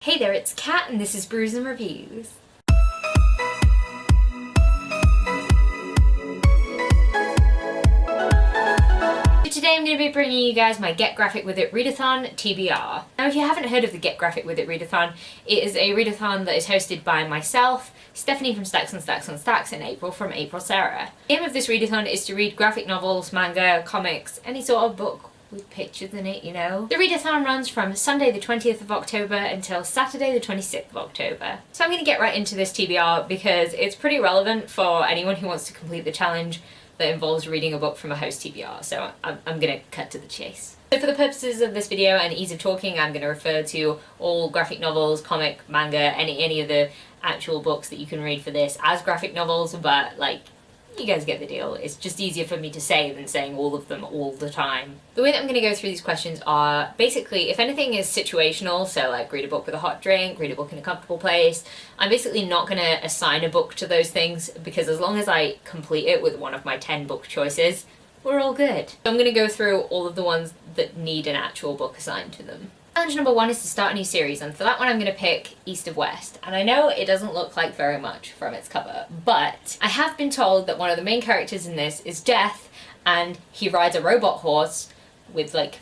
Hey there, it's Kat and this is Brews and Reviews. Today I'm going to be bringing you guys my Get Graphic With It Readathon TBR. Now if you haven't heard of the Get Graphic With It Readathon, it is a readathon that is hosted by myself, Stephanie from Stacks on Stacks on Stacks, and April from April Sarah. The aim of this readathon is to read graphic novels, manga, comics, any sort of book with pictures in it, you know. The readathon runs from Sunday the 20th of October until Saturday the 26th of October. So I'm going to get right into this TBR because it's pretty relevant for anyone who wants to complete the challenge that involves reading a book from a host TBR, so I'm going to cut to the chase. So for the purposes of this video and ease of talking, I'm going to refer to all graphic novels, comic, manga, any of the actual books that you can read for this as graphic novels, but like, you guys get the deal. It's just easier for me to say than saying all of them all the time. The way that I'm going to go through these questions are basically, if anything is situational, so like read a book with a hot drink, read a book in a comfortable place, I'm basically not going to assign a book to those things because as long as I complete it with one of my 10 book choices, we're all good. So I'm going to go through all of the ones that need an actual book assigned to them. Challenge number 1 is to start a new series, and for that one I'm going to pick East of West. And I know it doesn't look like very much from its cover, but I have been told that one of the main characters in this is Death, and he rides a robot horse with like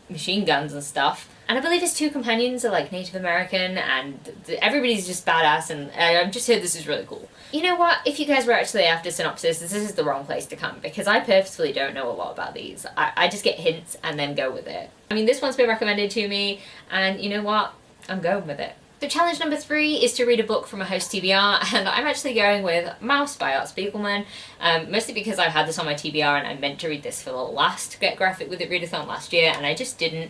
machine guns and stuff. And I believe his 2 companions are like Native American, and everybody's just badass, and I've just heard this is really cool. You know what, if you guys were actually after synopsis, this is the wrong place to come, because I purposefully don't know a lot about these. I just get hints and then go with it. I mean, this one's been recommended to me, and you know what, I'm going with it. So challenge number 3 is to read a book from a host TBR, and I'm actually going with Mouse by Art Spiegelman, mostly because I've had this on my TBR and I meant to read this for the last Get Graphic With It Readathon last year, and I just didn't.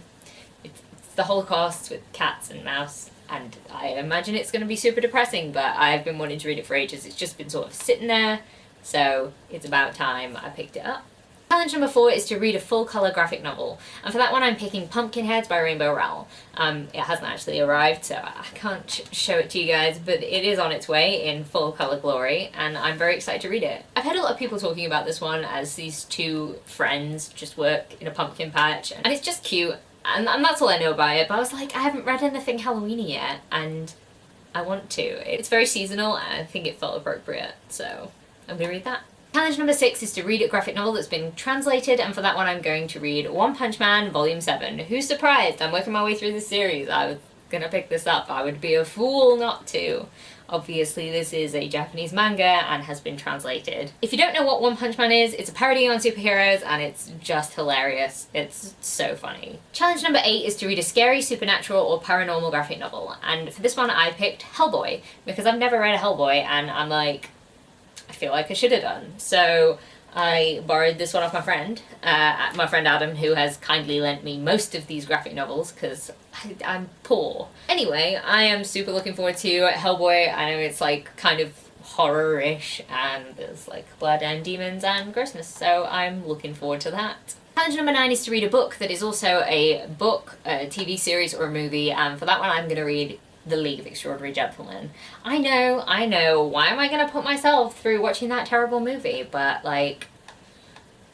It's the Holocaust with cats and mouse, and I imagine it's going to be super depressing, but I've been wanting to read it for ages. It's just been sort of sitting there, so it's about time I picked it up. Challenge number 4 is to read a full-colour graphic novel, and for that one I'm picking Pumpkinheads by Rainbow Rowell. It hasn't actually arrived, so I can't show it to you guys, but it is on its way in full-colour glory, and I'm very excited to read it. I've heard a lot of people talking about this one as these 2 friends just work in a pumpkin patch, and it's just cute, and that's all I know about it, but I was like, I haven't read anything Halloween-y yet, and I want to. It's very seasonal, and I think it felt appropriate, so I'm gonna read that. Challenge number 6 is to read a graphic novel that's been translated, and for that one I'm going to read One Punch Man Volume 7. Who's surprised? I'm working my way through this series. I was gonna pick this up. I would be a fool not to. Obviously this is a Japanese manga and has been translated. If you don't know what One Punch Man is, it's a parody on superheroes and it's just hilarious. It's so funny. Challenge number 8 is to read a scary, supernatural or paranormal graphic novel, and for this one I picked Hellboy because I've never read a Hellboy and I'm like, I feel like I should have done. So I borrowed this one off my friend Adam, who has kindly lent me most of these graphic novels because I'm poor. Anyway, I am super looking forward to Hellboy. I know it's like kind of horror-ish and there's like blood and demons and grossness, so I'm looking forward to that. Challenge number 9 is to read a book that is also a book, a TV series or a movie, and for that one I'm going to read The League of Extraordinary Gentlemen. I know, why am I going to put myself through watching that terrible movie? But like,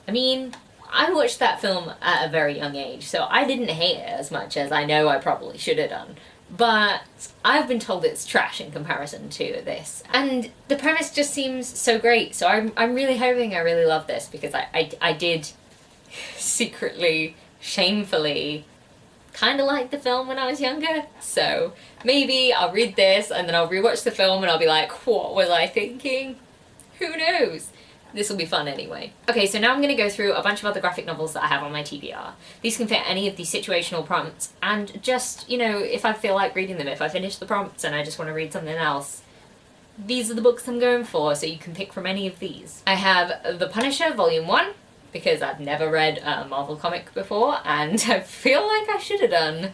I mean, I watched that film at a very young age, so I didn't hate it as much as I know I probably should have done. But I've been told it's trash in comparison to this. And the premise just seems so great, so I'm really hoping I really love this because I did secretly, shamefully kind of like the film when I was younger, so maybe I'll read this and then I'll rewatch the film and I'll be like, what was I thinking? Who knows? This will be fun anyway. Okay, so now I'm going to go through a bunch of other graphic novels that I have on my TBR. These can fit any of these situational prompts, and just, you know, if I feel like reading them, if I finish the prompts and I just want to read something else, these are the books I'm going for, so you can pick from any of these. I have The Punisher Volume 1, because I've never read a Marvel comic before, and I feel like I should have done.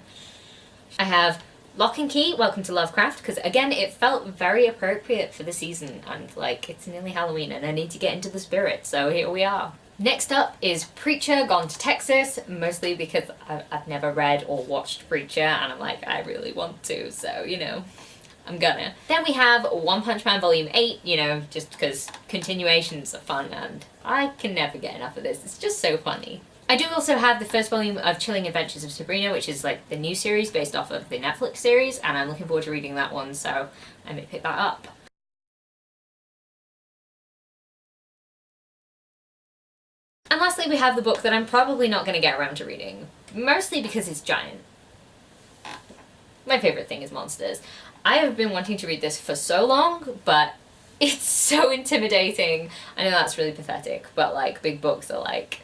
I have Lock and Key, Welcome to Lovecraft, because again, it felt very appropriate for the season, and like, it's nearly Halloween and I need to get into the spirit, so here we are. Next up is Preacher, Gone to Texas, mostly because I've never read or watched Preacher, and I'm like, I really want to, so, you know, I'm gonna. Then we have One Punch Man Volume 8, you know, just because continuations are fun and I can never get enough of this. It's just so funny. I do also have the first volume of Chilling Adventures of Sabrina, which is like the new series based off of the Netflix series, and I'm looking forward to reading that one, so I may pick that up. And lastly, we have the book that I'm probably not going to get around to reading, mostly because it's giant. My favourite thing is monsters. I have been wanting to read this for so long, but it's so intimidating. I know that's really pathetic, but like big books are like...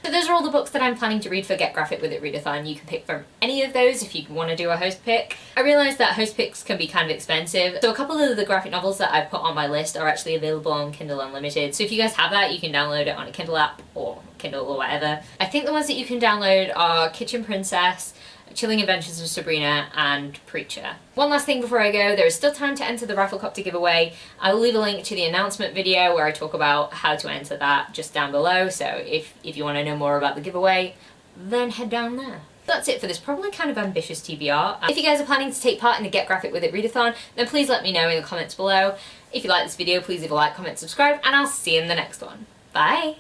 So those are all the books that I'm planning to read for Get Graphic With It Readathon. You can pick from any of those if you want to do a host pick. I realise that host picks can be kind of expensive, so a couple of the graphic novels that I've put on my list are actually available on Kindle Unlimited. So if you guys have that, you can download it on a Kindle app or Kindle or whatever. I think the ones that you can download are Kitchen Princess, Chilling Adventures of Sabrina, and Preacher. One last thing before I go, there is still time to enter the RaffleCopter giveaway. I will leave a link to the announcement video where I talk about how to enter that just down below, so if you want to know more about the giveaway, then head down there. That's it for this probably kind of ambitious TBR. If you guys are planning to take part in the Get Graphic With It Readathon, then please let me know in the comments below. If you like this video, please leave a like, comment, subscribe, and I'll see you in the next one. Bye!